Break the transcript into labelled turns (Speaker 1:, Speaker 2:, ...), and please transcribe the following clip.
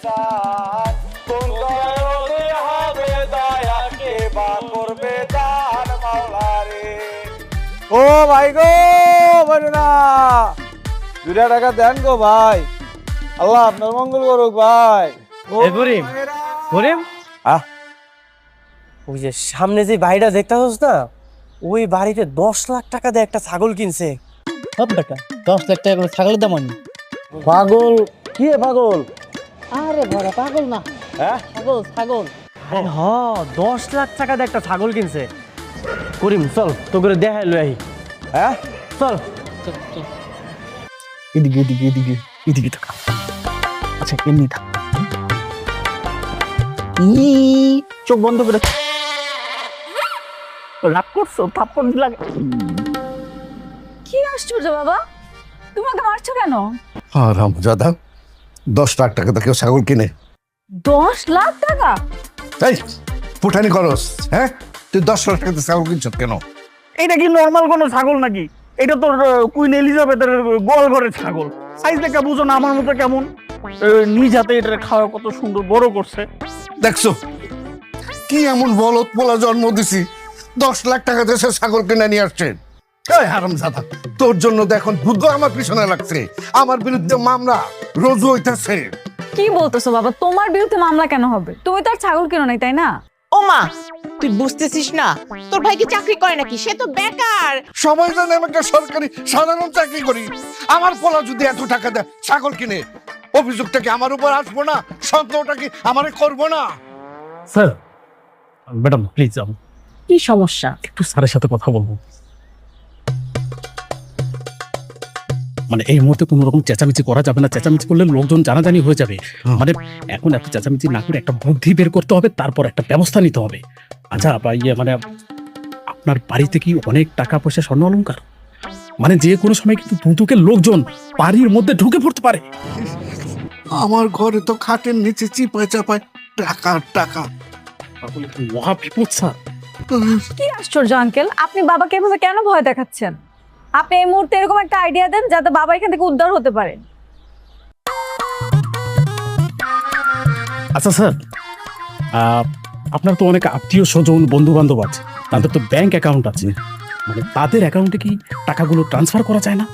Speaker 1: দান, কোন দয়ালে হবে দয়া, কে বা করবে দান মাওলা রে। ও ভাই গো বলুনা, 2 টাকা দেন গো ভাই, আল্লাহ আপনার মঙ্গল করুক ভাই।
Speaker 2: এ করিম, করিম, ওই যে সামনে যে বাড়িটা দেখতেছস না, ওই বাড়িতে 10 লাখ টাকা দিয়ে একটা ছাগল কিনছে।
Speaker 3: সব বেটা 10 লাখ টাকা করে ছাগলের দাম আনি।
Speaker 1: পাগল কি পাগল?
Speaker 3: আরে বড় পাগল না,
Speaker 1: হ্যাঁ
Speaker 3: ছাগল ছাগল।
Speaker 2: আরে হ, 10 লাখ টাকা দিয়ে একটা ছাগল কিনছে। করিম চল, তো করে দেখাই লই আহি।
Speaker 1: হ্যাঁ
Speaker 2: চল।
Speaker 3: এদিকে এদিকে এদিকে এদিকে থাকা। আচ্ছা এমনি থাক, চোখ বন্ধ করে রাগ করছো, থাপ্পড় লাগে।
Speaker 4: কি আশ্চর্য বাবা, তোমাকে মারছো কেন?
Speaker 5: রামজাদা 10 লাখ টাকা তো কেউ ছাগল কিনে?
Speaker 4: 10 লাখ টাকা?
Speaker 5: তাই ফুটানি করস? হ্যাঁ, তুই 10 লাখ টাকা ছাগল কিনছ কেন?
Speaker 3: এটা কি নর্মাল কোনো ছাগল নাকি? এটা তোর কুইন এলিজাবেথের গোয়াল ঘরের ছাগল। সাইজ দেখা বুঝো না আমার মতো কেমন? নিজ হাতে এটা খাওয়া কত সুন্দর বড় করছে।
Speaker 5: দেখছো কি এমন বলদ পোলা জন্ম দিছি, 10 লাখ টাকা দিয়ে সে ছাগল কিনে নিয়ে আসছেন। হারামজাদা, তোর জন্য তো এখন বুদ্ধ আমার পিছনে লাগছে, আমার বিরুদ্ধে মামলা রোজ হইতাছে।
Speaker 4: কি বলতেছো বাবা, তোমার বিরুদ্ধে মামলা কেন হবে? তুমি তো আর ছাগল কেনো নাই, তাই না?
Speaker 6: ও মা, তুই বুঝতেছিস না? তোর ভাই কি চাকরি করে নাকি? সে তো বেকার।
Speaker 5: সবাই জানে আমি একটা সরকারি সাধারণ চাকরি করি। আমার পোলা যদি এত টাকা দেয় ছাগল কিনে, অভিযোগটা কি আমার উপর আসবো না? সন্দেহটা কি আমারে করবো না?
Speaker 3: স্যার, ম্যাডাম প্লিজ
Speaker 6: কি সমস্যা?
Speaker 3: একটু স্যারের সাথে কথা বলবো। মানে এই মুহূর্তে কোনো রকম চেঁচামেচি করা যাবে না, চেঁচামেচি করলে লোকজন জানাজানি হয়ে যাবে। মানে এখন এত চেঁচামেচি না করে একটা বুদ্ধি বের করতে হবে, তারপর একটা ব্যবস্থা নিতে হবে। আচ্ছা মানে আপনার বাড়িতে কি অনেক টাকা পয়সা স্বর্ণ অলংকার? মানে যে কোনো সময় কিন্তু দুদকের লোকজন বাড়ির মধ্যে ঢুকে পড়তে পারে।
Speaker 5: আমার ঘরে তো খাটের নিচে চিপায় চাপায় টাকা টাকা।
Speaker 3: মহা বিপদ স্যার।
Speaker 4: কি আশ্চর্য আঙ্কেল, আপনি বাবাকে এভাবে কেন ভয় দেখাচ্ছেন? আপনি এই মুহূর্তে এরকম একটা আইডিয়া দেন যাতে বাবা এখান থেকে উদ্ধার হতে পারে।
Speaker 3: আচ্ছা স্যার, আপনার তো অনেক আত্মীয় স্বজন বন্ধু বান্ধব আছে, তাদের তো ব্যাংক অ্যাকাউন্ট আছে, মানে তাদের অ্যাকাউন্টে কি টাকাগুলো ট্রান্সফার করা যায় না?